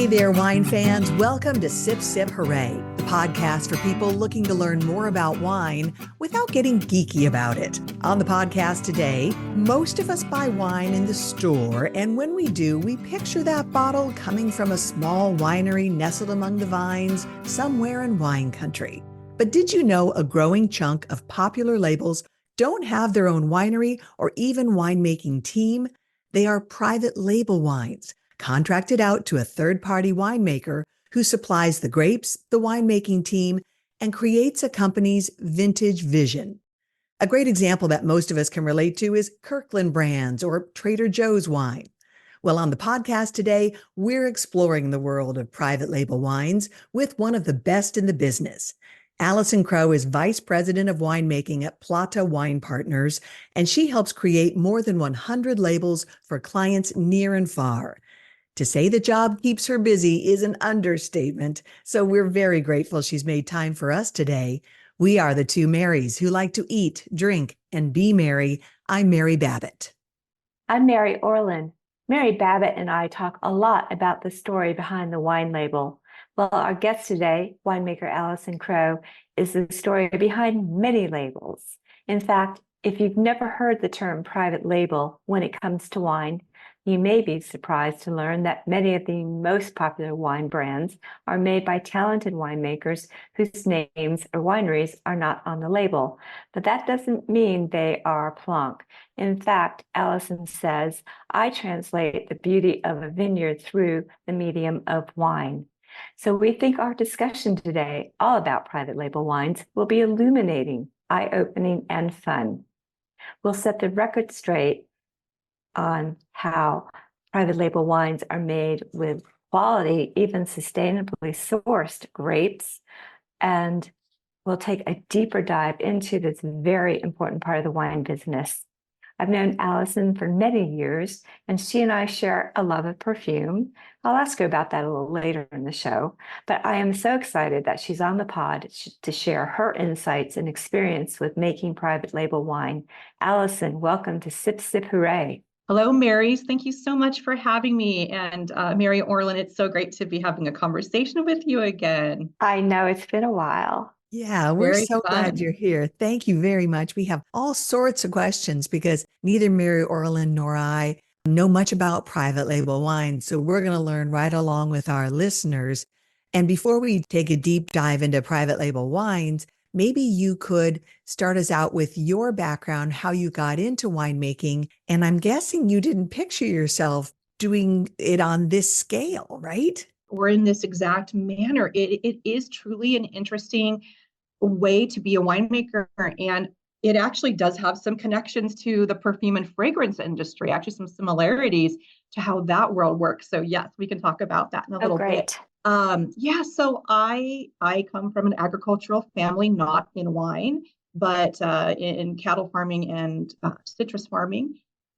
Hey there, wine fans. Welcome to Sip, Sip, Hooray, the podcast for people looking to learn more about wine without getting geeky about it. On the podcast today, most of us buy wine in the store, and when we do, we picture that bottle coming from a small winery nestled among the vines somewhere in wine country. But did you know a growing chunk of popular labels don't have their own winery or even winemaking team? They are private label wines, contracted out to a third-party winemaker who supplies the grapes, the winemaking team, and creates a company's vintage vision. A great example that most of us can relate to is Kirkland brands or Trader Joe's wine. Well, on the podcast today, we're exploring the world of private label wines with one of the best in the business. Alison Crowe is Vice President of Winemaking at Plata Wine Partners, and she helps create more than 100 labels for clients near and far. To say the job keeps her busy is an understatement, so we're very grateful she's made time for us today. We are the two Marys who like to eat, drink, and be merry. I'm Mary Babbitt. I'm Mary Orlin. Mary Babbitt and I talk a lot about the story behind the wine label. Well, our guest today, winemaker Alison Crowe, is the story behind many labels. In fact, if you've never heard the term private label when it comes to wine, you may be surprised to learn that many of the most popular wine brands are made by talented winemakers whose names or wineries are not on the label. But that doesn't mean they are plonk. In fact, Alison says, I translate the beauty of a vineyard through the medium of wine. So we think our discussion today, all about private label wines, will be illuminating, eye-opening, and fun. We'll set the record straight on how private label wines are made with quality, even sustainably sourced grapes. And we'll take a deeper dive into this very important part of the wine business. I've known Alison for many years, and she and I share a love of perfume. I'll ask her about that a little later in the show, but I am so excited that she's on the pod to share her insights and experience with making private label wine. Alison, welcome to Sip, Sip, Hooray. Hello, Marys. Thank you so much for having me. And Mary Orlin, it's so great to be having a conversation with you again. I know, it's been a while. Yeah, we're so glad you're here. Thank you very much. We have all sorts of questions because neither Mary Orlin nor I know much about private label wine. So we're going to learn right along with our listeners. And before we take a deep dive into private label wines, maybe you could start us out with your background, how you got into winemaking. And I'm guessing you didn't picture yourself doing it on this scale, right? Or in this exact manner. It is truly an interesting way to be a winemaker. And it actually does have some connections to the perfume and fragrance industry, actually some similarities to how that world works. So yes, we can talk about that in a little bit. So I come from an agricultural family, not in wine, but in cattle farming and citrus farming.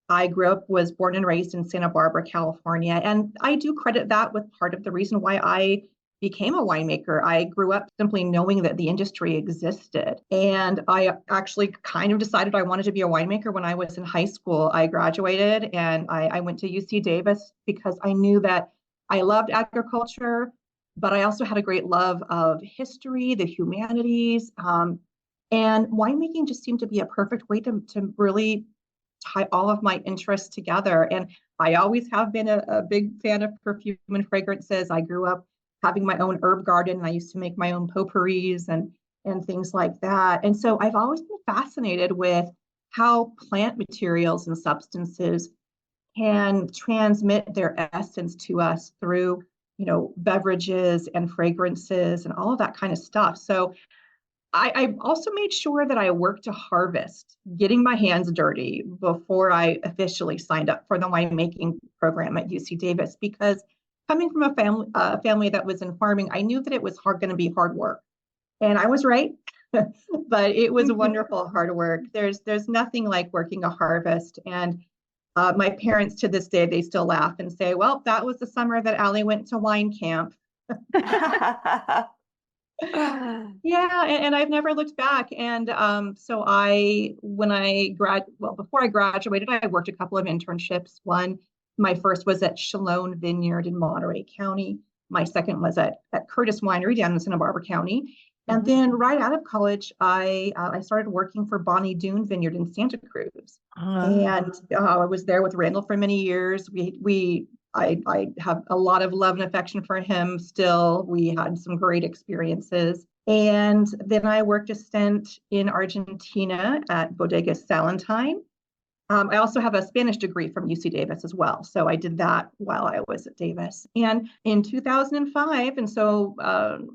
I was born and raised in Santa Barbara, California, and I do credit that with part of the reason why I became a winemaker. I grew up simply knowing that the industry existed, and I actually kind of decided I wanted to be a winemaker when I was in high school. I graduated and I went to UC Davis because I knew that I loved agriculture, but I also had a great love of history, the humanities, and winemaking just seemed to be a perfect way to really tie all of my interests together. And I always have been a big fan of perfume and fragrances. I grew up having my own herb garden, and I used to make my own potpourris and things like that. And so I've always been fascinated with how plant materials and substances can transmit their essence to us through, beverages and fragrances and all of that kind of stuff. So I also made sure that I worked to harvest, getting my hands dirty before I officially signed up for the winemaking program at UC Davis, because coming from a family that was in farming, I knew that it was going to be hard work. And I was right, but it was wonderful hard work. There's nothing like working a harvest. And my parents to this day, they still laugh and say, well, that was the summer that Allie went to wine camp. Yeah, and I've never looked back. And before I graduated, I worked a couple of internships. My first was at Chalone Vineyard in Monterey County. My second was at Curtis Winery down in Santa Barbara County. And then right out of college, I started working for Bonnie Doon Vineyard in Santa Cruz. And I was there with Randall for many years. I have a lot of love and affection for him still. We had some great experiences. And then I worked a stint in Argentina at Bodega Salentine. I also have a Spanish degree from UC Davis as well. So I did that while I was at Davis. And in 2005, and so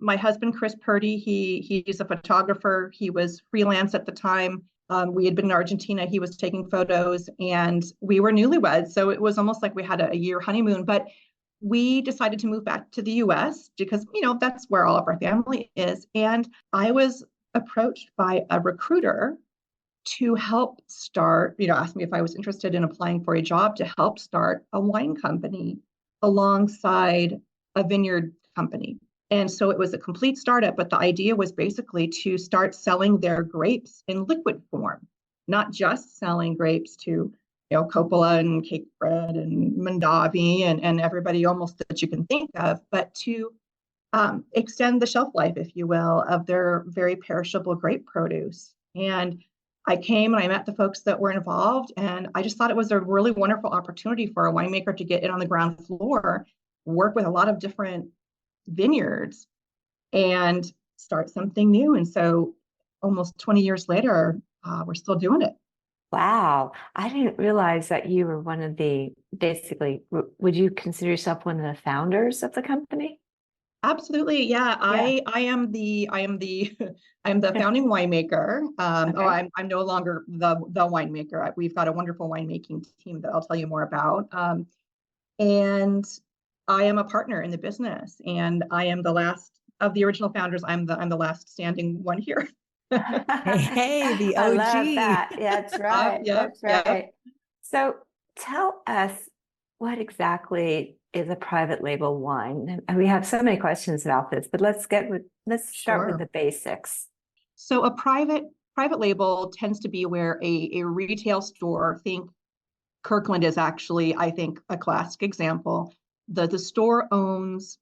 my husband, Chris Purdy, he's a photographer. He was freelance at the time. We had been in Argentina. He was taking photos and we were newlyweds. So it was almost like we had a year honeymoon. But we decided to move back to the US because, that's where all of our family is. And I was approached by a recruiter to help start, asked me if I was interested in applying for a job to help start a wine company alongside a vineyard company. And so it was a complete startup, but the idea was basically to start selling their grapes in liquid form, not just selling grapes to, Coppola and Cake Bread and Mondavi and everybody almost that you can think of, but to extend the shelf life, if you will, of their very perishable grape produce. And I came and I met the folks that were involved, and I just thought it was a really wonderful opportunity for a winemaker to get in on the ground floor, work with a lot of different vineyards, and start something new. And so almost 20 years later, we're still doing it. Wow. I didn't realize that you were one of basically, would you consider yourself one of the founders of the company? Absolutely. Yeah. I am the founding winemaker. Okay. I'm no longer the winemaker. We've got a wonderful winemaking team that I'll tell you more about. And I am a partner in the business, and I am the last of the original founders. I'm the last standing one here. Hey, the OG. I love that. Yeah, that's right. That's right. Yep. So tell us, what exactly is a private label wine? And we have so many questions about this, but let's start with the basics. So a private label tends to be where a retail store, think Kirkland is actually, I think, a classic example. The store owns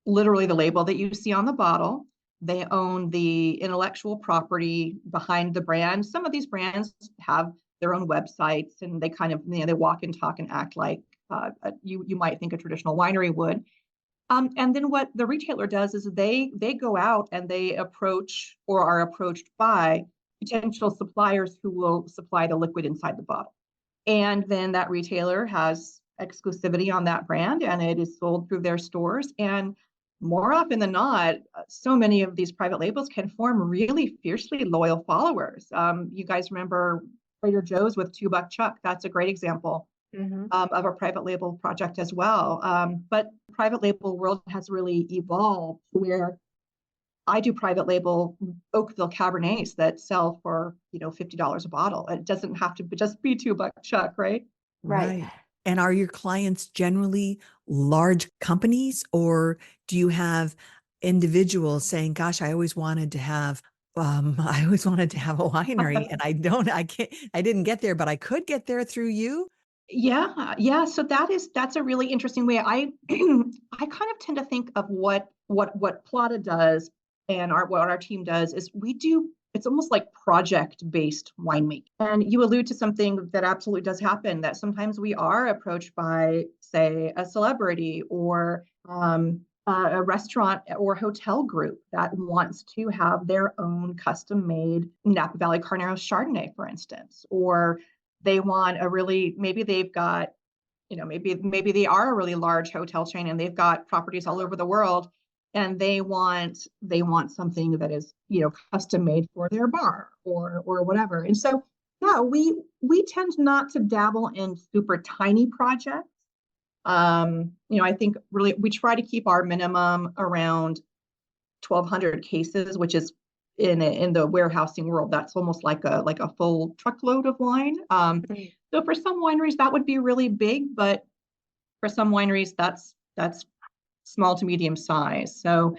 literally the label that you see on the bottle. They own the intellectual property behind the brand. Some of these brands have their own websites, and they kind of, they walk and talk and act like you might think a traditional winery would. And then what the retailer does is they go out and they approach or are approached by potential suppliers who will supply the liquid inside the bottle. And then that retailer has exclusivity on that brand, and it is sold through their stores. And more often than not, so many of these private labels can form really fiercely loyal followers. You guys remember Trader Joe's with $2 Chuck? That's a great example. Mm-hmm. Of a private label project as well. But private label world has really evolved where I do private label Oakville Cabernets that sell for, $50 a bottle. It doesn't have to just be $2 Chuck, right? Right. And are your clients generally large companies, or do you have individuals saying, gosh, I always wanted to have a winery and I didn't get there, but I could get there through you? Yeah. So that's a really interesting way. I kind of tend to think of what Plata does and what our team does is it's almost like project-based winemaking. And you allude to something that absolutely does happen, that sometimes we are approached by, say, a celebrity or a restaurant or hotel group that wants to have their own custom-made Napa Valley Carneros Chardonnay, for instance, or they want maybe they've got, maybe they are a really large hotel chain and they've got properties all over the world, and they want something that is, custom made for their bar or whatever. And so, yeah, we tend not to dabble in super tiny projects. I think really we try to keep our minimum around 1,200 cases, which is in the warehousing world, that's almost like a full truckload of wine. So for some wineries that would be really big, but for some wineries that's small to medium size. So,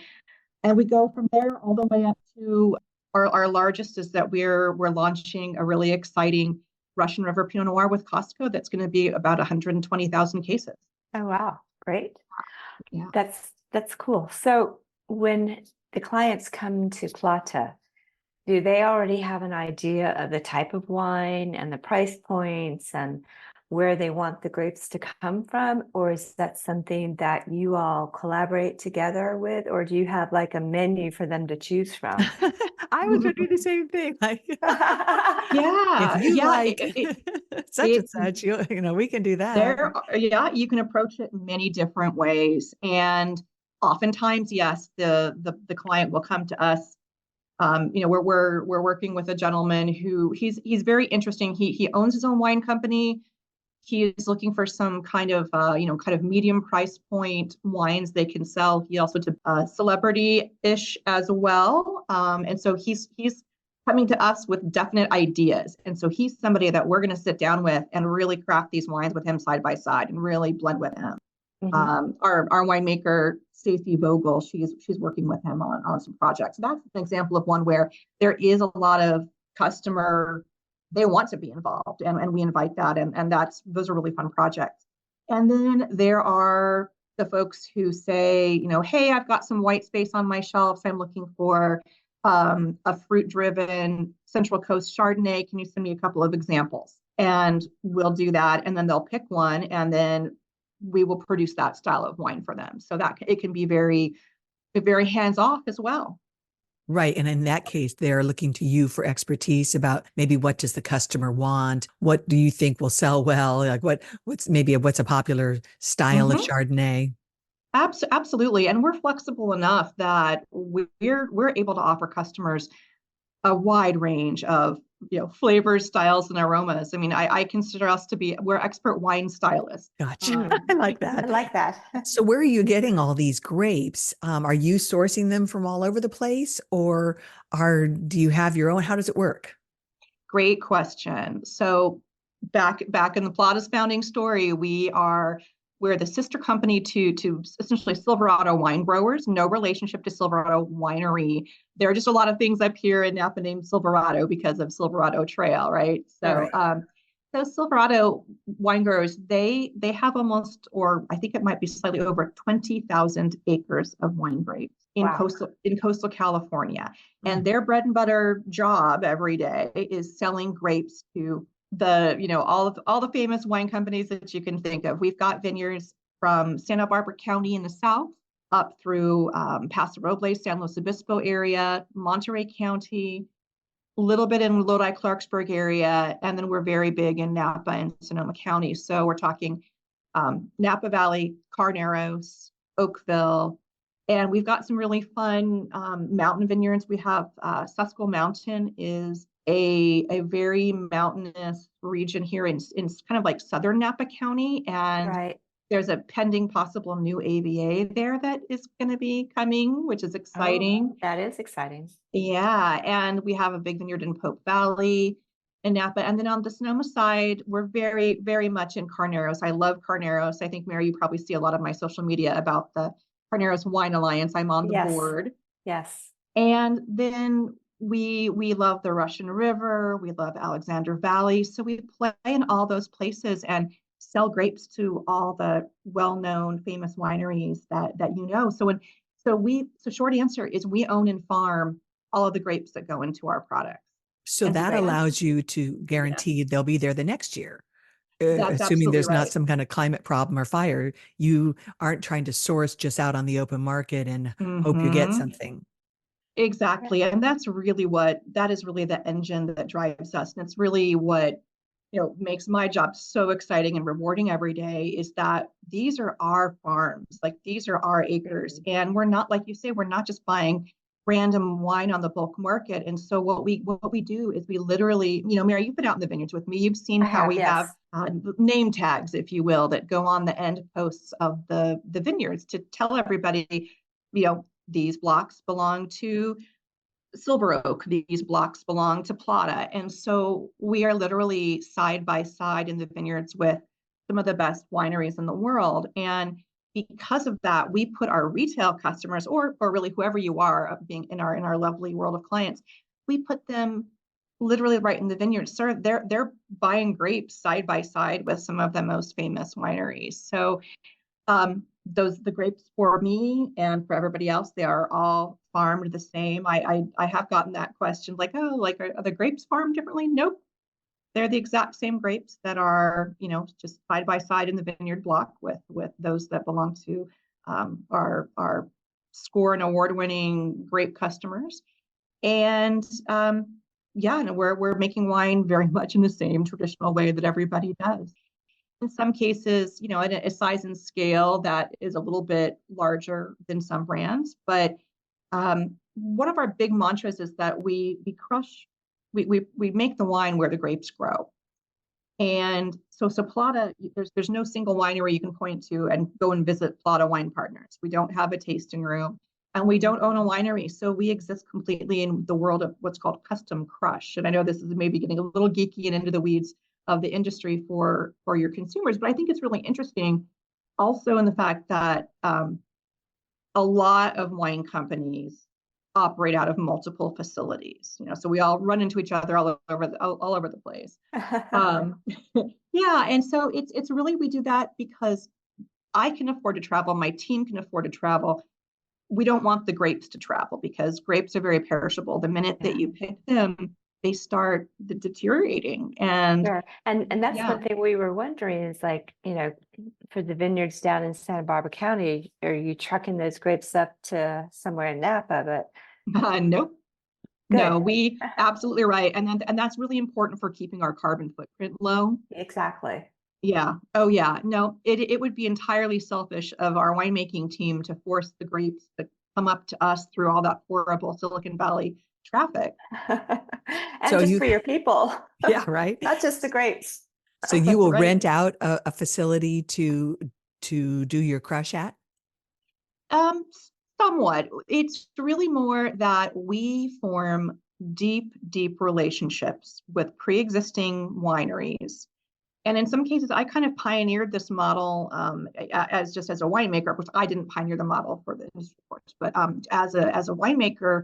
and we go from there all the way up to our largest is that we're launching a really exciting Russian River Pinot Noir with Costco that's going to be about 120,000 cases. Oh wow, great! Yeah, That's That's cool. So when the clients come to Plata, do they already have an idea of the type of wine and the price points and where they want the grapes to come from? Or is that something that you all collaborate together with? Or do you have like a menu for them to choose from? I was gonna do the same thing. Like, if Yeah, you yeah. like such and It such, we can do that. yeah, you can approach it many different ways, and oftentimes, yes, the client will come to us. We're working with a gentleman who he's very interesting. He owns his own wine company. He is looking for some kind of kind of medium price point wines they can sell. He also did celebrity-ish as well, and so he's coming to us with definite ideas. And so he's somebody that we're going to sit down with and really craft these wines with him side by side and really blend with him. Our winemaker Stacy Vogel, she's working with him on some projects. That's an example of one where there is a lot of customer, they want to be involved, and we invite that, and those are really fun projects. And then there are the folks who say, hey, I've got some white space on my shelves. I'm looking for a fruit-driven Central Coast Chardonnay. Can you send me a couple of examples? And we'll do that, and then they'll pick one, and then we will produce that style of wine for them. So that it can be very, very hands-off as well. Right. And in that case, they're looking to you for expertise about maybe what does the customer want? What do you think will sell well? Like what's a popular style of Chardonnay? Absolutely. And we're flexible enough that we're able to offer customers a wide range of flavors, styles, and aromas. I mean, I consider us to be, we're expert wine stylists. Gotcha. I like that. I like that. So where are you getting all these grapes? Are you sourcing them from all over the place, or do you have your own? How does it work? Great question. So back in the Plata's founding story, we're the sister company to essentially Silverado wine growers. No relationship to Silverado winery. There are just a lot of things up here in Napa named Silverado because of Silverado Trail, right? So Right. so Silverado wine growers, they have almost, or I think it might be slightly over 20,000 acres of wine grapes in Wow. coastal California. And their bread and butter job every day is selling grapes to all the famous wine companies that you can think of. We've got vineyards from Santa Barbara County in the south up through Paso Robles, San Luis Obispo area, Monterey County, a little bit in Lodi, Clarksburg area, and then we're very big in Napa and Sonoma County. So we're talking Napa Valley, Carneros, Oakville, and we've got some really fun mountain vineyards. We have Susquehanna Mountain is a very mountainous region here in kind of like southern Napa County, and Right. there's a pending possible new AVA there that is going to be coming, which is exciting. Oh, that is exciting. Yeah, and we have a big vineyard in Pope Valley in Napa. And then on the Sonoma side, we're very, very much in Carneros. I love Carneros. I think, Mary, you probably see a lot of my social media about the Carneros Wine Alliance. I'm on the board. Yes. And then we love the Russian River. We love Alexander Valley. So we play in all those places and sell grapes to all the well-known famous wineries that So short answer is we own and farm all of the grapes that go into our products. So That's that great. allows you to guarantee they'll be there the next year, That's assuming there's absolutely not right. some kind of climate problem or fire. You aren't trying to source just out on the open market and hope you get something. Exactly. And that is really the engine that drives us. And it's really what, makes my job so exciting and rewarding every day is that these are our farms, like these are our acres. And we're not, like you say, we're not just buying random wine on the bulk market. And so what we do is we literally, Mary, you've been out in the vineyards with me. You've seen how we have name tags, if you will, that go on the end posts of the vineyards to tell everybody, these blocks belong to Silver Oak, these blocks belong to Plata. And so we are literally side by side in the vineyards with some of the best wineries in the world. And because of that, we put our retail customers, or really whoever you are, being in our lovely world of clients, we put them literally right in the vineyard. Sir, they're buying grapes side by side with some of the most famous wineries. So the grapes for me and for everybody else, they are all farmed the same. I have gotten that question like, oh, like are the grapes farmed differently? Nope. They're the exact same grapes that are, just side by side in the vineyard block with those that belong to our score and award-winning grape customers. And yeah, no, we're making wine very much in the same traditional way that everybody does. In some cases, at a size and scale that is a little bit larger than some brands. But one of our big mantras is that we make the wine where the grapes grow. And so Plata, there's no single winery you can point to and go and visit Plata Wine Partners. We don't have a tasting room and we don't own a winery. So we exist completely in the world of what's called custom crush. And I know this is maybe getting a little geeky and into the weeds of the industry for your consumers, but I think it's really interesting also in the fact that a lot of wine companies operate out of multiple facilities, so we all run into each other all over the place. Yeah, and so it's really, we do that because I can afford to travel, my team can afford to travel. We don't want the grapes to travel because grapes are very perishable. The minute that you pick them, they start deteriorating. And sure. And that's one thing we were wondering is like, for the vineyards down in Santa Barbara County, are you trucking those grapes up to somewhere in Napa? But nope. Good. No, we absolutely right. And that's really important for keeping our carbon footprint low. Exactly. Yeah. Oh, yeah. No, it would be entirely selfish of our winemaking team to force the grapes to come up to us through all that horrible Silicon Valley traffic. And So just for your people. Yeah, right. Not just the grapes. So you will Right. rent out a facility to do your crush at? Somewhat. It's really more that we form deep, deep relationships with pre-existing wineries. And in some cases, I kind of pioneered this model as a winemaker, which I didn't pioneer the model for the industry, of course, but as a winemaker,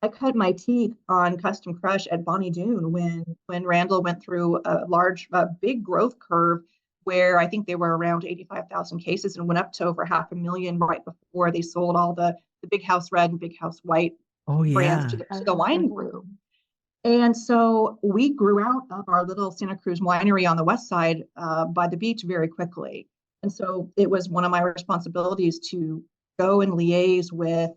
I cut my teeth on custom crush at Bonnie Doon when Randall went through a big growth curve where I think they were around 85,000 cases and went up to over 500,000 right before they sold all the Big House Red and Big House White brands to the wine group. And so we grew out of our little Santa Cruz winery on the west side by the beach very quickly. And so it was one of my responsibilities to go and liaise with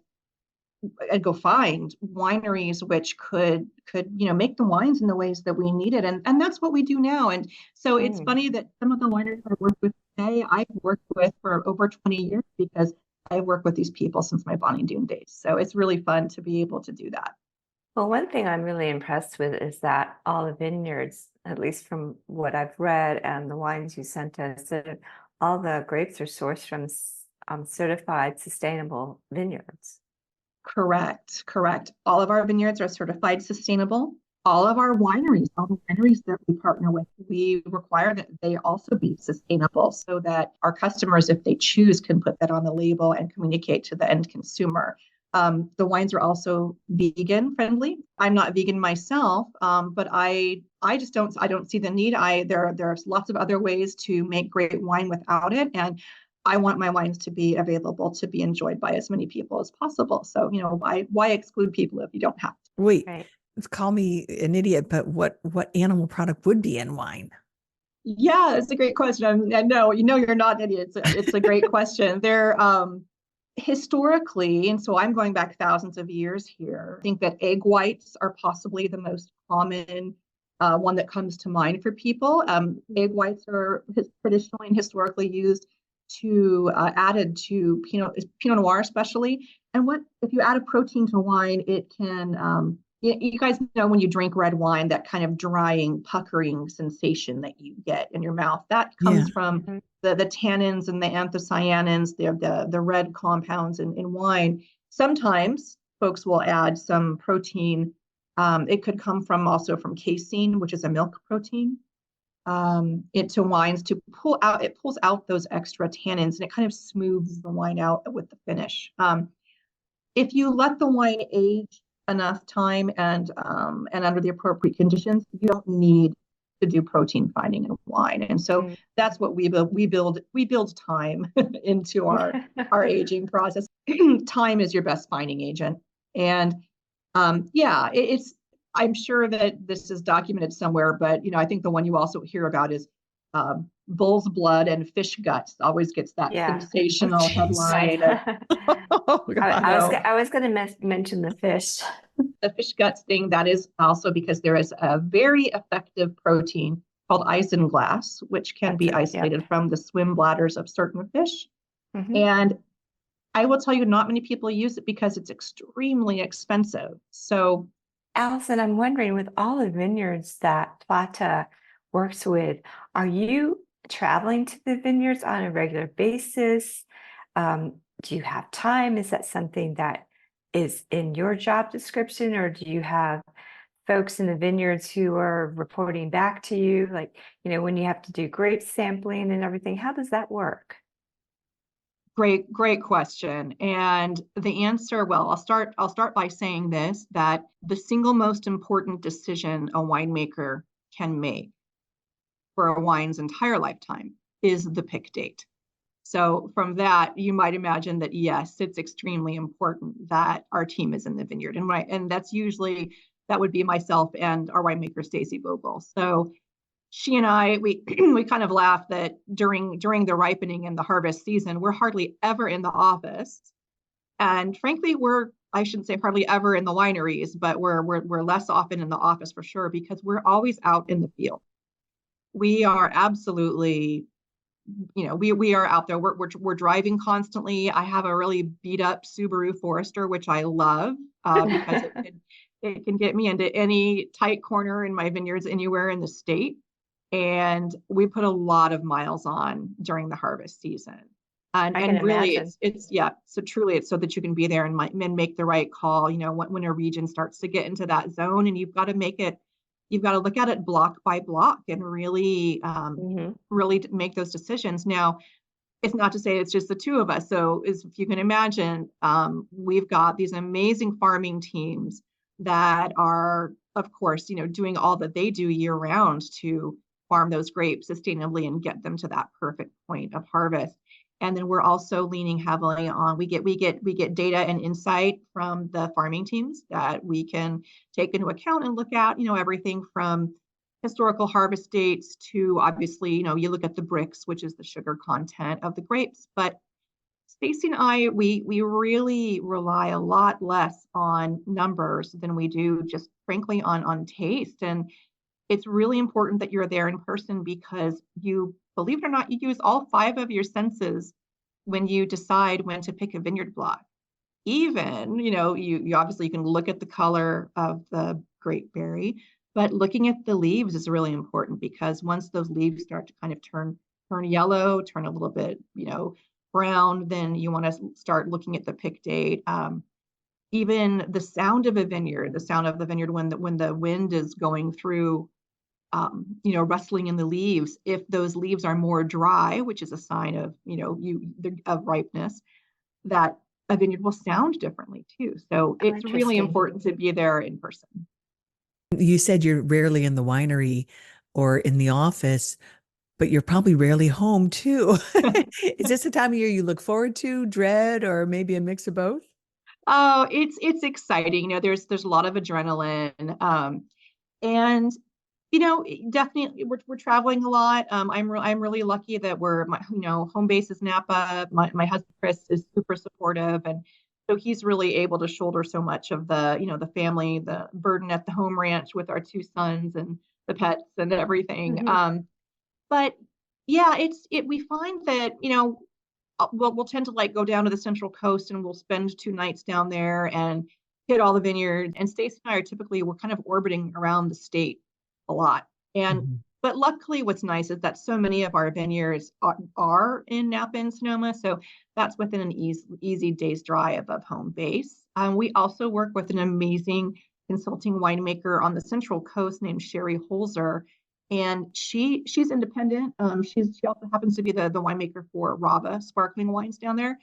and go find wineries which could make the wines in the ways that we needed. And that's what we do now. And so it's funny that some of the wineries I work with today, I've worked with for over 20 years because I worked with these people since my Bonnie Doon days. So it's really fun to be able to do that. Well, one thing I'm really impressed with is that all the vineyards, at least from what I've read and the wines you sent us, that all the grapes are sourced from certified sustainable vineyards. Correct. All of our vineyards are certified sustainable. All of our wineries, all the wineries that we partner with, we require that they also be sustainable so that our customers, if they choose, can put that on the label and communicate to the end consumer. The wines are also vegan friendly. I'm not vegan myself, but I don't see the need. There's lots of other ways to make great wine without it. And I want my wines to be available to be enjoyed by as many people as possible. So, why exclude people if you don't have to? Wait, Right. call me an idiot, but what animal product would be in wine? Yeah, it's a great question. I know, you're not an idiot. It's a great question. They're historically, and so I'm going back thousands of years here, I think that egg whites are possibly the most common one that comes to mind for people. Egg whites are traditionally and historically used to added to Pinot Noir especially. And if you add a protein to wine, it can, you guys know when you drink red wine, that kind of drying, puckering sensation that you get in your mouth, that comes from the tannins and the anthocyanins, the red compounds in wine. Sometimes folks will add some protein. It could come also from casein, which is a milk protein. Into wines to it pulls out those extra tannins and it kind of smooths the wine out with the finish. If you let the wine age enough time and under the appropriate conditions, you don't need to do protein finding in wine. And so that's what we build. We build time into our aging process. Time is your best finding agent. And it's, I'm sure that this is documented somewhere, but I think the one you also hear about is bull's blood and fish guts always gets that sensational headline. I was going to mention the fish. The fish guts thing, that is also because there is a very effective protein called isinglass, which can be isolated from the swim bladders of certain fish. And I will tell you, not many people use it because it's extremely expensive. So, Alison, I'm wondering, with all the vineyards that Plata works with, are you traveling to the vineyards on a regular basis? Do you have time? Is that something that is in your job description, or do you have folks in the vineyards who are reporting back to you, like, when you have to do grape sampling and everything? How does that work? Great question. And the answer, well, I'll start by saying this, that the single most important decision a winemaker can make for a wine's entire lifetime is the pick date. So from that, you might imagine that, yes, it's extremely important that our team is in the vineyard. And that's usually, that would be myself and our winemaker, Stacy Vogel. So she and I, we kind of laugh that during the ripening and the harvest season, we're hardly ever in the office. And frankly, I shouldn't say hardly ever in the wineries, but we're less often in the office for sure, because we're always out in the field. We are absolutely, we are out there. We're driving constantly. I have a really beat up Subaru Forester, which I love because it can get me into any tight corner in my vineyards anywhere in the state. And we put a lot of miles on during the harvest season. And really, it's so truly it's so that you can be there and make the right call, when a region starts to get into that zone, and you've got to look at it block by block and really, really make those decisions. Now, it's not to say it's just the two of us. So if you can imagine, we've got these amazing farming teams that are, of course, doing all that they do year round to farm those grapes sustainably and get them to that perfect point of harvest. And then we're also leaning heavily on, we get data and insight from the farming teams that we can take into account and look at, everything from historical harvest dates to, obviously, you look at the Brix, which is the sugar content of the grapes. But Stacy and I, we really rely a lot less on numbers than we do just frankly on taste. And it's really important that you're there in person, because you, believe it or not, you use all 5 of your senses when you decide when to pick a vineyard block. Even, you obviously can look at the color of the grape berry, but looking at the leaves is really important, because once those leaves start to kind of turn yellow, turn a little bit, brown, then you want to start looking at the pick date. Even the sound of the vineyard when the wind is going through, rustling in the leaves. If those leaves are more dry, which is a sign of, of ripeness, that a vineyard will sound differently too. So it's really important to be there in person. You said you're rarely in the winery or in the office, but you're probably rarely home too. Is this a time of year you look forward to, dread, or maybe a mix of both? Oh, it's exciting. There's a lot of adrenaline, and definitely we're traveling a lot. I'm really lucky that my home base is Napa. My husband Chris is super supportive, and so he's really able to shoulder so much of the the family, the burden at the home ranch with our 2 sons and the pets and everything. But yeah, we find that we'll tend to go down to the Central Coast, and we'll spend 2 nights down there and hit all the vineyards. And Stacey and I we're kind of orbiting around the state a lot. And but luckily, what's nice is that so many of our vineyards are in Napa and Sonoma, so that's within an easy day's drive of home base. We also work with an amazing consulting winemaker on the Central Coast named Sherry Holzer, and she's independent. She also happens to be the winemaker for Rava sparkling wines down there.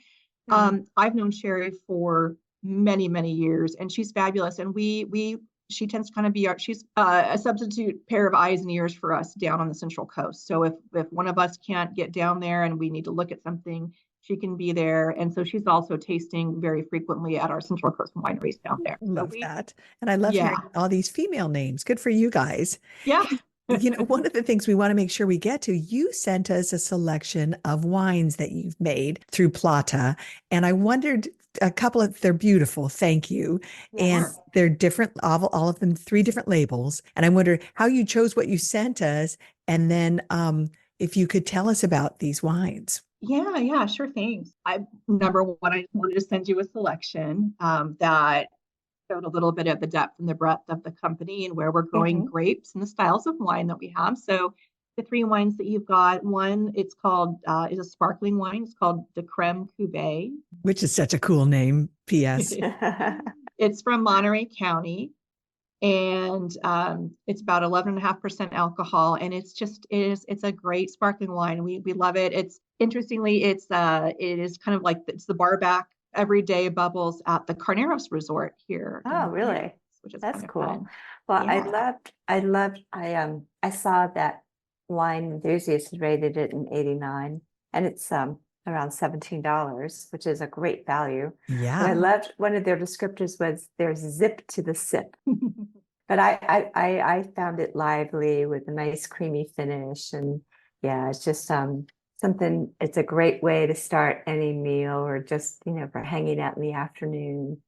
I've known Sherry for many years, and she's fabulous. And she tends to kind of be she's a substitute pair of eyes and ears for us down on the Central Coast. So if one of us can't get down there and we need to look at something, she can be there. And so she's also tasting very frequently at our Central Coast wineries down there. So Love that. And I love yeah, hearing all these female names. Good for you guys. yeah. One of the things we want to make sure we get to, you sent us a selection of wines that you've made through Plata. And I wondered they're beautiful. Thank you. And Yes. they're different, all of them, three different labels. And I wonder how you chose what you sent us. And then if you could tell us about these wines. Yeah, sure thing. Number one, I wanted to send you a selection that showed a little bit of the depth and the breadth of the company and where we're growing grapes and the styles of wine that we have. So the three wines that you've got, one, it's called, is a sparkling wine. It's called the Coupe, which is such a cool name, P.S. It's from Monterey County. And it's about 11.5% alcohol, and it's a great sparkling wine. We love it. It's interestingly, it is kind of like it's the bar back everyday bubbles at the Carneros Resort here. Oh, really? Paris, which is That's kind of cool. fun. Well, Yeah. I saw that Wine Enthusiast had rated it an 89, and it's around $17, which is a great value. Yeah. And I loved one of their descriptors was there's zip to the sip. But I found it lively with a nice creamy finish. And yeah, it's just something, it's a great way to start any meal or just, for hanging out in the afternoon.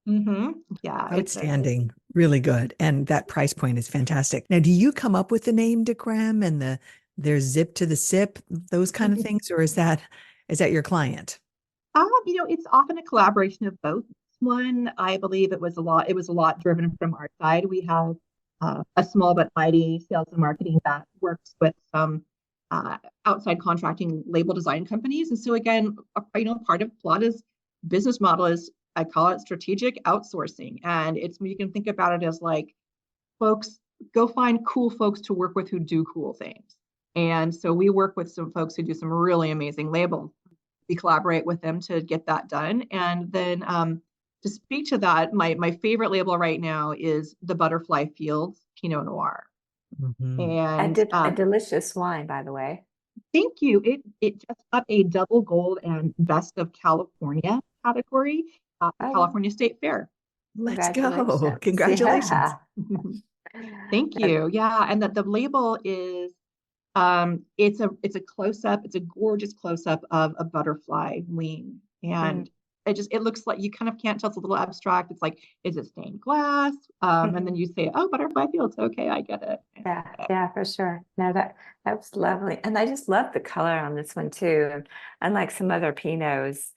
Yeah. Outstanding. Really good. And that price point is fantastic. Now, do you come up with the name de creme and their zip to the sip, those kind of things, or is that your client? It's often a collaboration of both. One, I believe it was a lot driven from our side. We have a small but mighty sales and marketing that works with some outside contracting label design companies. And so again, part of Plata's business model is, I call it strategic outsourcing. And you can think about it as like, folks, go find cool folks to work with who do cool things. And so we work with some folks who do some really amazing labels. We collaborate with them to get that done. And then to speak to that, my favorite label right now is the Butterfly Fields Pinot Noir. And a delicious wine, by the way. Thank you. It just got a double gold and best of California category at the California State Fair. Let's go. Congratulations. Yeah. Thank you. Yeah. And the label is it's a close-up, it's a gorgeous close-up of a butterfly wing. And it looks like, you kind of can't tell, it's a little abstract. It's like, is it stained glass? And then you say, oh, butterfly fields. Okay, I get it. Yeah, for sure. No, that was lovely. And I just love the color on this one too. And unlike some other Pinots,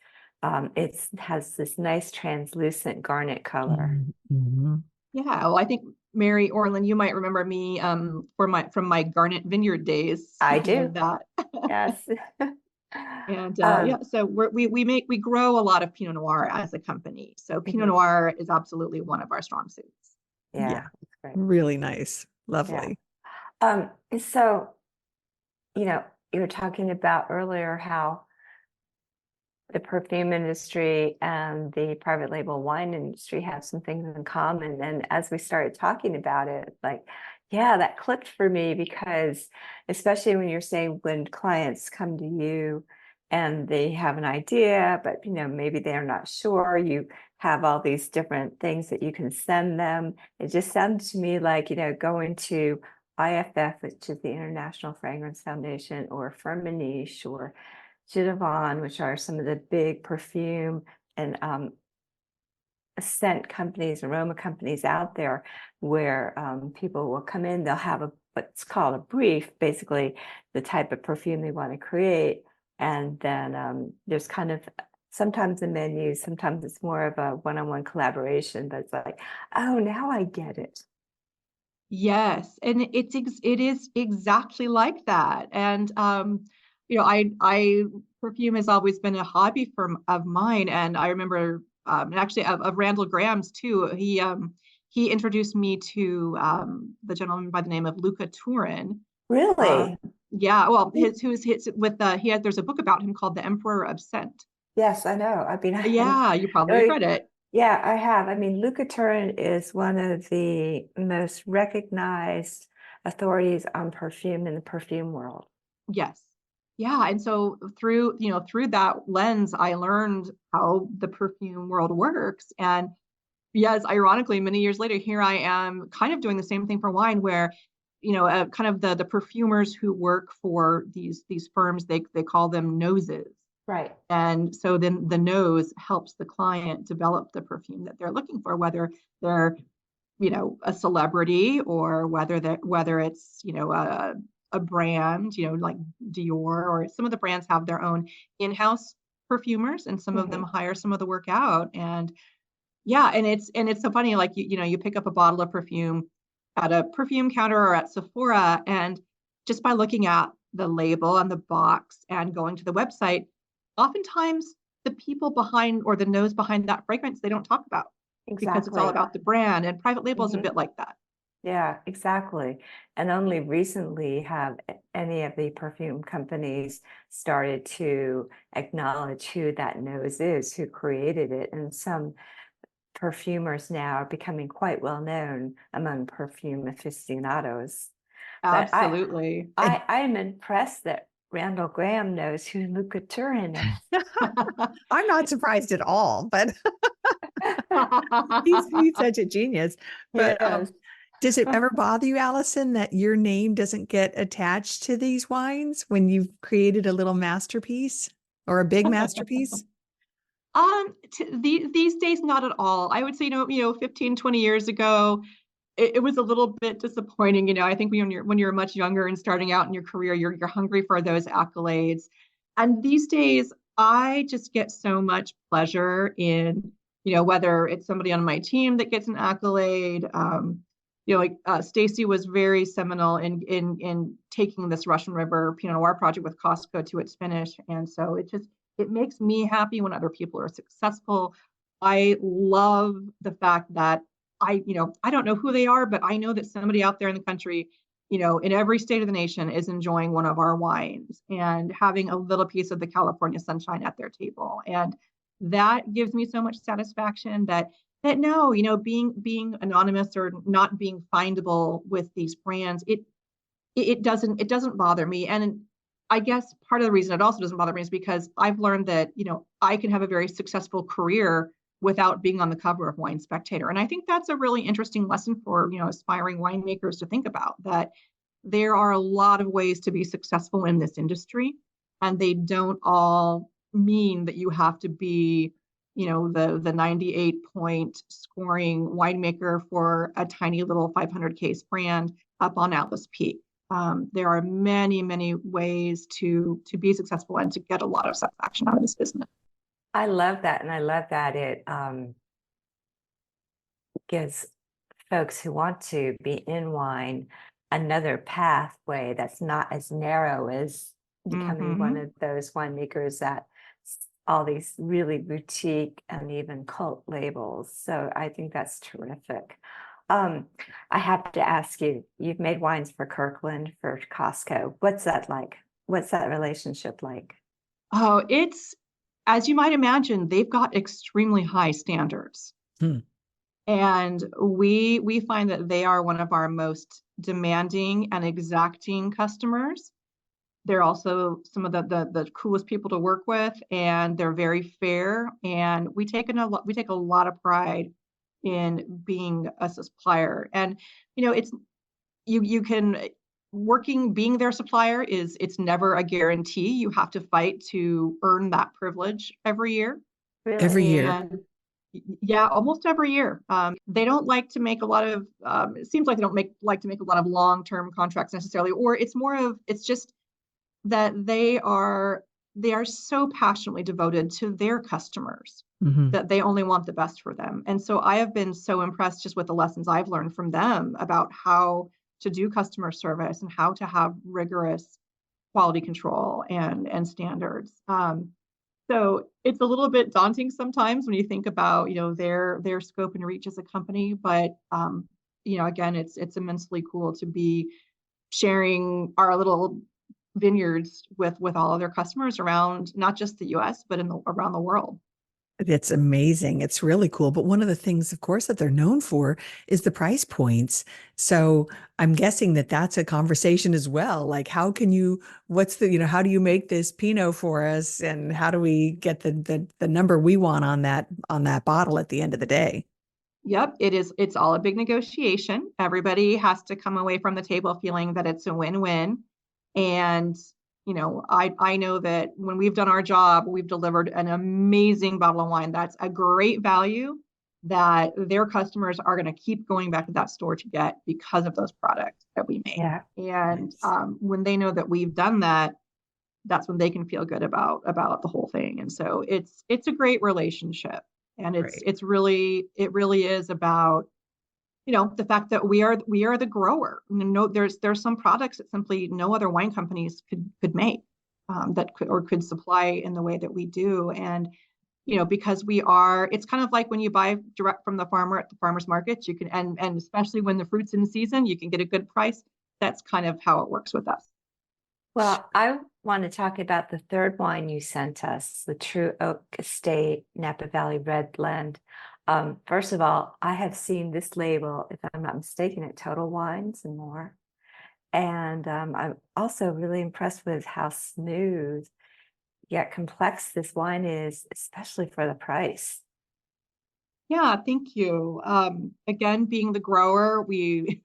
it has this nice translucent garnet color. Yeah, well, I think Mary Orland, you might remember me from my Garnet Vineyard days. I do. That. Yes. And so we grow a lot of Pinot Noir as a company. So Pinot Noir is absolutely one of our strong suits. Yeah, that's great. Really nice. Lovely. Yeah. So, you were talking about earlier how the perfume industry and the private label wine industry have some things in common. And as we started talking about it, that clicked for me, because especially when you're saying when clients come to you and they have an idea, but maybe they're not sure, you have all these different things that you can send them. It just sounds to me like, going to IFF, which is the International Fragrance Foundation, or Firmenich, or Givaudan, which are some of the big perfume and scent companies, aroma companies out there, where people will come in, they'll have what's called a brief, basically the type of perfume they want to create. And then there's kind of sometimes a menu, sometimes it's more of a one-on-one collaboration, but it's like, oh, now I get it. Yes, and it is exactly like that. And I perfume has always been a hobby of mine, and I remember actually of Randall Graham's too. He introduced me to the gentleman by the name of Luca Turin. Really? Yeah. Well, there's a book about him called The Emperor of Scent. Yes, I know. Yeah, you probably read it. Yeah, I have. I mean, Luca Turin is one of the most recognized authorities on perfume in the perfume world. Yes. Yeah. And so through that lens, I learned how the perfume world works. And yes, ironically, many years later, here I am kind of doing the same thing for wine where, kind of the perfumers who work for these firms, they call them noses. Right. And so then the nose helps the client develop the perfume that they're looking for, whether they're, a celebrity or whether it's, a brand, like Dior, or some of the brands have their own in-house perfumers and some of them Hmm. hire some of the work out. And yeah, and it's so funny, like you pick up a bottle of perfume at a perfume counter or at Sephora, and just by looking at the label on the box and going to the website, oftentimes the people behind or the nose behind that fragrance they don't talk about because it's all Exactly. about the brand, and private label is a Hmm. bit like that. Yeah, exactly. And only recently have any of the perfume companies started to acknowledge who that nose is, who created it. And some perfumers now are becoming quite well known among perfume aficionados. But Absolutely. I am impressed that Randall Graham knows who Luca Turin is. I'm not surprised at all, but he's such a genius. But Yes. does it ever bother you, Allison, that your name doesn't get attached to these wines when you've created a little masterpiece or a big masterpiece? These days, not at all. I would say, 15, 20 years ago, it was a little bit disappointing. I think when you're much younger and starting out in your career, you're hungry for those accolades. And these days, I just get so much pleasure in, whether it's somebody on my team that gets an accolade. Like Stacy was very seminal in taking this Russian River Pinot Noir project with Costco to its finish. And so it makes me happy when other people are successful. I love the fact that I don't know who they are, but I know that somebody out there in the country, in every state of the nation is enjoying one of our wines and having a little piece of the California sunshine at their table. And that gives me so much satisfaction that no, being anonymous or not being findable with these brands, it doesn't bother me. And I guess part of the reason it also doesn't bother me is because I've learned that, I can have a very successful career without being on the cover of Wine Spectator. And I think that's a really interesting lesson for, aspiring winemakers to think about, that there are a lot of ways to be successful in this industry, and they don't all mean that you have to be, the 98 point scoring winemaker for a tiny little 500 case brand up on Atlas Peak. There are many, many ways to be successful and to get a lot of satisfaction out of this business. I love that. And I love that it gives folks who want to be in wine another pathway that's not as narrow as becoming one Mm-hmm. of those winemakers that all these really boutique and even cult labels. So I think that's terrific. I have to ask you, you've made wines for Kirkland, for Costco. What's that like? What's that relationship like? Oh, it's, as you might imagine, they've got extremely high standards. Hmm. And we find that they are one of our most demanding and exacting customers. They're also some of the coolest people to work with, and they're very fair. And we take a lot of pride in being a supplier. And it's you can being their supplier it's never a guarantee. You have to fight to earn that privilege every year. Every Really? year. And yeah, almost every year. They don't like to make a lot of. It seems like they don't like to make a lot of long-term contracts necessarily, or it's just that they are so passionately devoted to their customers Mhm. that they only want the best for them. And so I have been so impressed just with the lessons I've learned from them about how to do customer service and how to have rigorous quality control and standards. So it's a little bit daunting sometimes when you think about, their scope and reach as a company. But again, it's immensely cool to be sharing our little vineyards with all of their customers around not just the US, but around the world. It's amazing. It's really cool. But one of the things, of course, that they're known for is the price points. So I'm guessing that that's a conversation as well. Like, how can you, what's the, how do you make this Pinot for us? And how do we get the number we want on that bottle at the end of the day? Yep, it is. It's all a big negotiation. Everybody has to come away from the table feeling that it's a win-win. And, I know that when we've done our job, we've delivered an amazing bottle of wine that's a great value that their customers are going to keep going back to that store to get because of those products that we make. Yeah. And Nice. when they know that we've done that, that's when they can feel good about the whole thing. And so it's a great relationship. And Great. it really is about, the fact that we are the grower. No, there's some products that simply no other wine companies could make, that could supply in the way that we do. And because it's kind of like when you buy direct from the farmer at the farmer's market, you can, and especially when the fruit's in season, you can get a good price. That's kind of how it works with us. Well, I want to talk about the third wine you sent us, the True Oak Estate Napa Valley Red Blend. First of all, I have seen this label, if I'm not mistaken, at Total Wines and more. And I'm also really impressed with how smooth yet complex this wine is, especially for the price. Yeah, thank you. Again, being the grower, we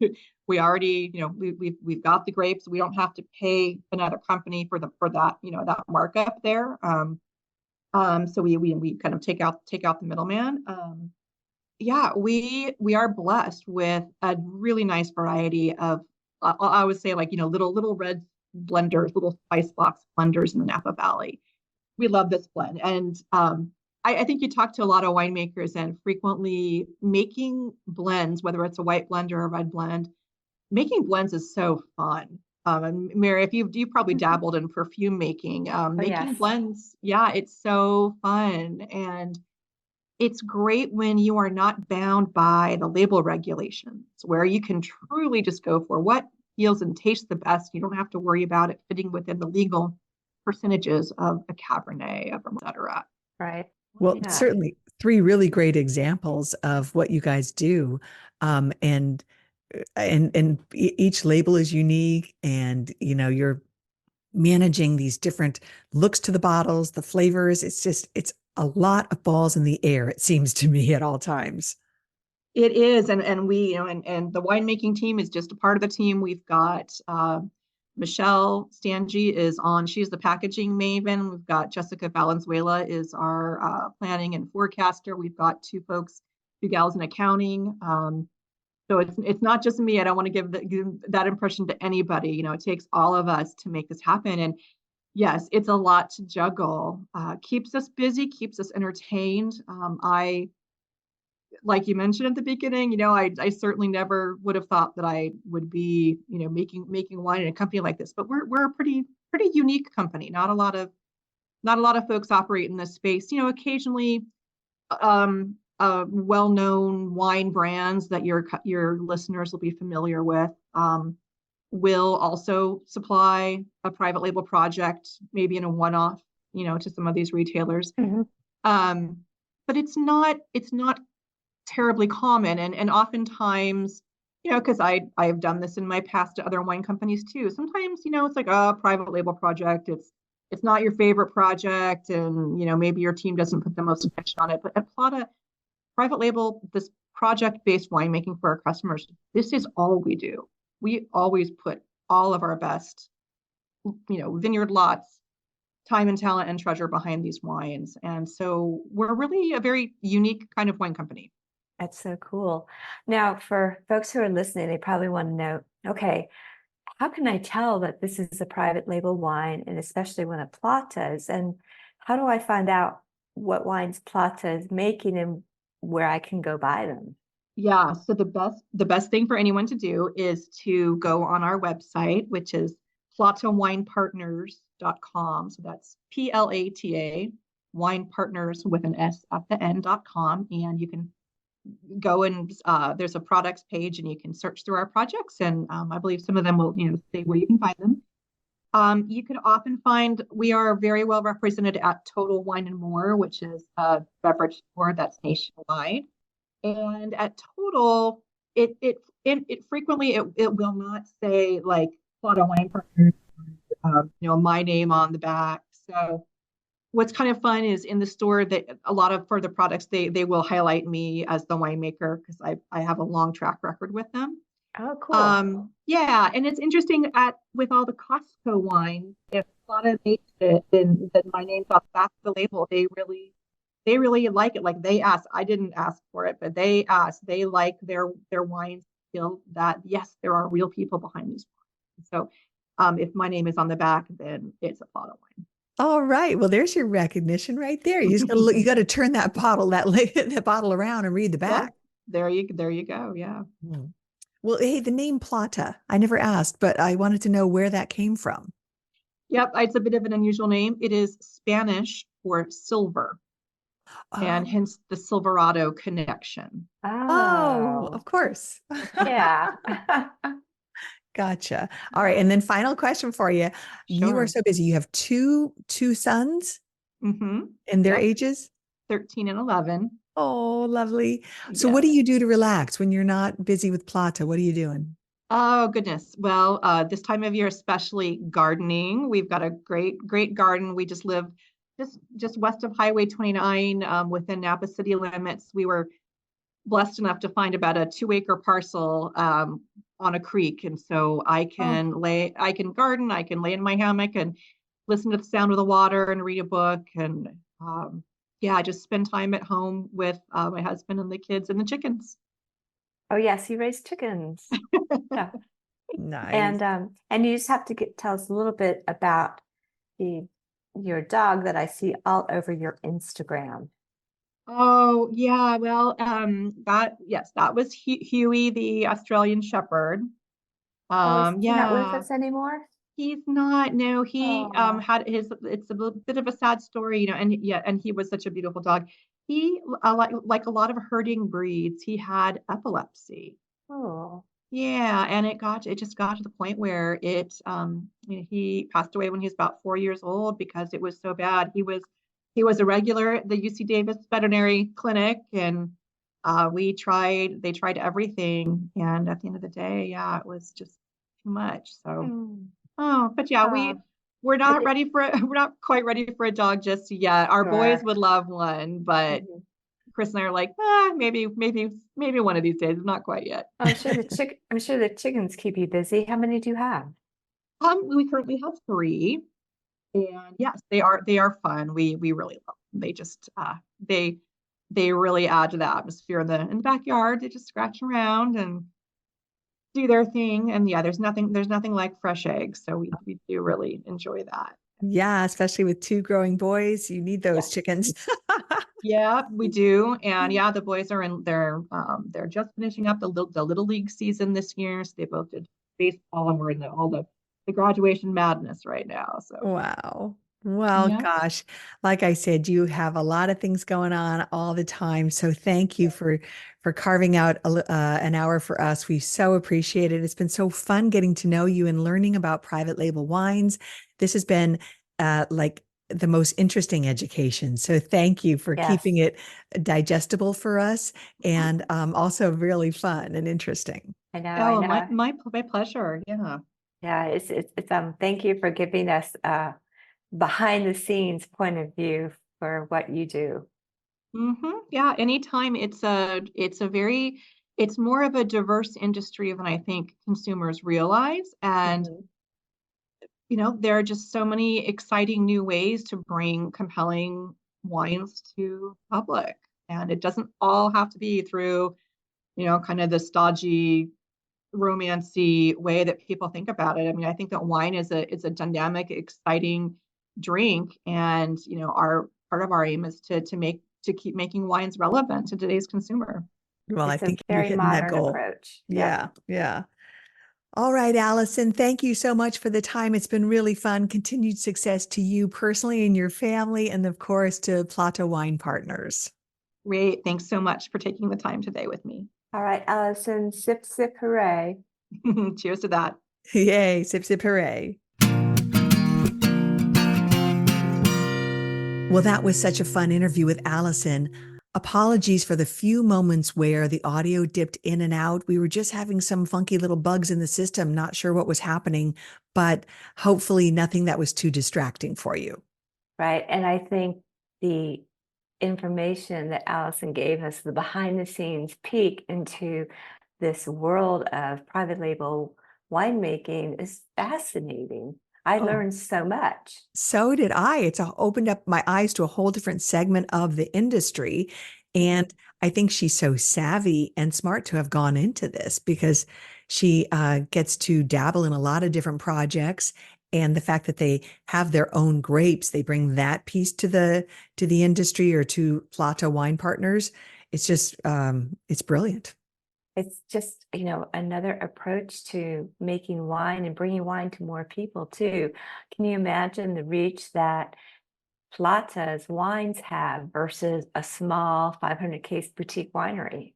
we already, we've got the grapes. We don't have to pay another company for that, that markup there. So we kind of take out the middleman. Yeah, we are blessed with a really nice variety of, I would say, like, little red blenders, little spice box blenders in the Napa Valley. We love this blend. And I think you talk to a lot of winemakers, and frequently making blends, whether it's a white blend or a red blend, making blends is so fun. And Mary, if you probably Mhm. dabbled in perfume making, Oh, making yes. blends, yeah, it's so fun. And it's great when you are not bound by the label regulations, where you can truly just go for what feels and tastes the best. You don't have to worry about it fitting within the legal percentages of a Cabernet, of et cetera. Right. Well, Yeah. certainly three really great examples of what you guys do. And each label is unique, and you're managing these different looks to the bottles, the flavors. It's a lot of balls in the air, it seems to me, at all times. It is, and we, and the winemaking team is just a part of the team. We've got Michelle Stangi is on; she's the packaging maven. We've got Jessica Valenzuela is our planning and forecaster. We've got two gals in accounting. So it's not just me. I don't want to give that impression to anybody. It takes all of us to make this happen. And yes, it's a lot to juggle. Keeps us busy, keeps us entertained. I Like you mentioned at the beginning, I certainly never would have thought that I would be, making wine in a company like this. But we're a pretty unique company. Not a lot of folks operate in this space. Occasionally, well-known wine brands that your listeners will be familiar with will also supply a private label project, maybe in a one-off, to some of these retailers. Mhm. Um, but it's not terribly common, and oftentimes, because I've done this in my past to other wine companies too. Sometimes, it's like a private label project. It's not your favorite project, and maybe your team doesn't put the most attention on it. But at Plata, private label, this project-based winemaking for our customers, this is all we do. We always put all of our best, vineyard lots, time and talent and treasure behind these wines. And so we're really a very unique kind of wine company. That's so cool. Now, for folks who are listening, they probably want to know, okay, how can I tell that this is a private label wine, and especially when it Plata's? And how do I find out what wines Plata is making and where I can go buy them? Yeah, so the best thing for anyone to do is to go on our website, which is platawinepartners.com. So that's Plata winepartners with an S at the end.com. And you can go and there's a products page, and you can search through our projects. And I believe some of them will, say where you can find them. You can often find, we are very well represented at Total Wine and More, which is a beverage store that's nationwide. And at Total, it frequently it will not say like Plata Wine Partners, my name on the back. So what's kind of fun is in the store that a lot of for the products they will highlight me as the winemaker because I have a long track record with them. Oh, cool. Yeah, and it's interesting with all the Costco wines, if Plata makes it, then my name's off the back of the label. They really like it. Like they asked, I didn't ask for it, but they asked. They like their wines feel that yes, there are real people behind these wines. So, if my name is on the back, then it's a Plata wine. All right. Well, there's your recognition right there. You just got to look, you got to turn that bottle, that bottle around and read the Yeah, back. there you go. Yeah. Mm. Well, hey, the name Plata, I never asked, but I wanted to know where that came from. Yep, it's a bit of an unusual name. It is Spanish for silver, and Oh, hence the Silverado connection. of Oh, course. yeah. Gotcha. All right. And then final question for you. You are Sure. so busy. You have two sons Mm-hmm. and their Yep. ages? 13 and 11. Oh, lovely. So what do Yes. you do to relax when you're not busy with Plata? What are you doing? Oh, goodness. Well, this time of year, especially gardening. We've got a great garden. We just live just west of Highway 29, within Napa city limits. We were blessed enough to find about a 2-acre parcel on a creek. And so I Oh, can garden, I can lay in my hammock and listen to the sound of the water and read a book. And yeah, I just spend time at home with my husband and the kids and the chickens. Oh, yes, you raise chickens. Yeah. nice. And you just have to tell us a little bit about the your dog that I see all over your Instagram. Oh, yeah. Well, that was Huey, the Australian Shepherd. Oh, is he not with Yeah. us anymore? He's not. No, he Oh, had it's a little bit of a sad story, and yeah, and he was such a beautiful dog. He like a lot of herding breeds, he had epilepsy. oh, Yeah, and it just got to the point where he passed away when he was about 4 years old because it was so bad. He was a regular at the UC Davis Veterinary Clinic, and they tried everything, and at the end of the day, yeah, it was just too much. So. mm. Oh, but yeah, Oh, we're I not did- ready for it. We're not quite ready for a dog just yet. Our boys sure. would love one, but Mhm. Chris and I are like, maybe one of these days, not quite yet. I'm sure the chickens keep you busy. How many do you have? We currently have 3, and yes, they are fun. We really love them. They they really add to the atmosphere in the backyard. They just scratch around and do their thing. And yeah, there's nothing like fresh eggs, so we do really enjoy that. Yeah, especially with 2 growing boys, you need Yeah. those chickens. Yeah, we do. And yeah, the boys they're just finishing up the little league season this year. So they both did baseball and we're in all the graduation madness right now. So Wow. Well, yeah. gosh, like I said, you have a lot of things going on all the time. So thank you for carving out an hour for us. We so appreciate it. It's been so fun getting to know you and learning about private label wines. This has been like the most interesting education. So thank you for Yes. keeping it digestible for us and also really fun and interesting. I know. I Oh, my know. my pleasure. Yeah. Yeah. It's thank you for giving us behind the scenes point of view for what you do. Yeah, anytime it's more of a diverse industry than I think consumers realize. And Mhm. there are just so many exciting new ways to bring compelling wines to public. And it doesn't all have to be through, kind of the stodgy, romancy way that people think about it. I mean, I think that wine is a dynamic, exciting drink. And, our part of our aim is to keep making wines relevant to today's consumer. Well, I It's a think you're very hitting that modern goal. approach. Yep. Yeah, yeah. All right, Allison, thank you so much for the time. It's been really fun. Continued success to you personally and your family, and of course to Plata Wine Partners. Great. Thanks so much for taking the time today with me. All right, Alison, sip, sip, hooray. Cheers to that. Yay, sip, sip, hooray. Well, that was such a fun interview with Alison. Apologies for the few moments where the audio dipped in and out. We were just having some funky little bugs in the system, not sure what was happening, but hopefully nothing that was too distracting for you. Right. And I think the information that Alison gave us, the behind the scenes peek into this world of private label winemaking, is fascinating. I Oh, learned so much. so did I. It's opened up my eyes to a whole different segment of the industry. And I think she's so savvy and smart to have gone into this because she gets to dabble in a lot of different projects. And the fact that they have their own grapes, they bring that piece to the industry or to Plata wine partners. It's just it's brilliant. It's just, another approach to making wine and bringing wine to more people too. Can you imagine the reach that Plata's wines have versus a small 500 case boutique winery?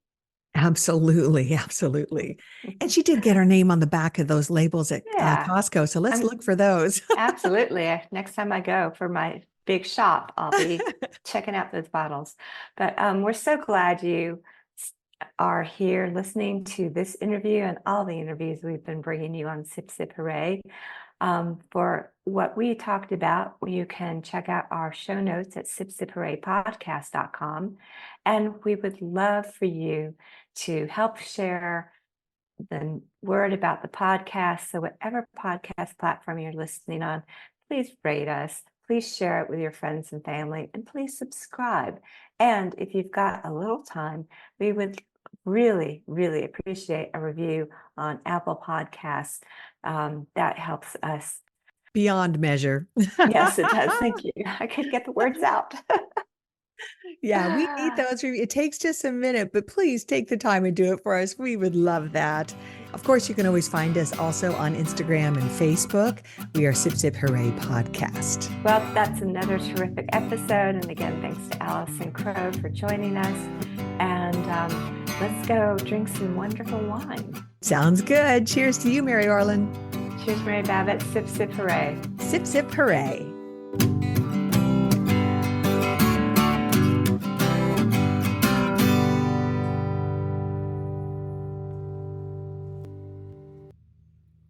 Absolutely, absolutely. And she did get her name on the back of those labels at Yeah, Costco. So let's I'm look for those. absolutely. Next time I go for my big shop, I'll be checking out those bottles. But we're so glad you are here listening to this interview and all the interviews we've been bringing you on Sip Sip Hooray. For what we talked about, you can check out our show notes at sipsiphooraypodcast.com. And we would love for you to help share the word about the podcast. So whatever podcast platform you're listening on, please rate us, please share it with your friends and family, and please subscribe. And if you've got a little time, we would really, really appreciate a review on Apple Podcasts. That helps us. Beyond measure. Yes, it does. Thank you. I couldn't get the words out. Yeah, we need those. It takes just a minute, but please take the time and do it for us. We would love that. Of course, you can always find us also on Instagram and Facebook. We are Sip Sip Hooray Podcast. Well, that's another terrific episode. And again, thanks to Alison Crowe for joining us. And let's go drink some wonderful wine. Sounds good. Cheers to you, Mary Orland. Cheers, Mary Babbitt. Sip, sip, hooray. Sip, sip, hooray.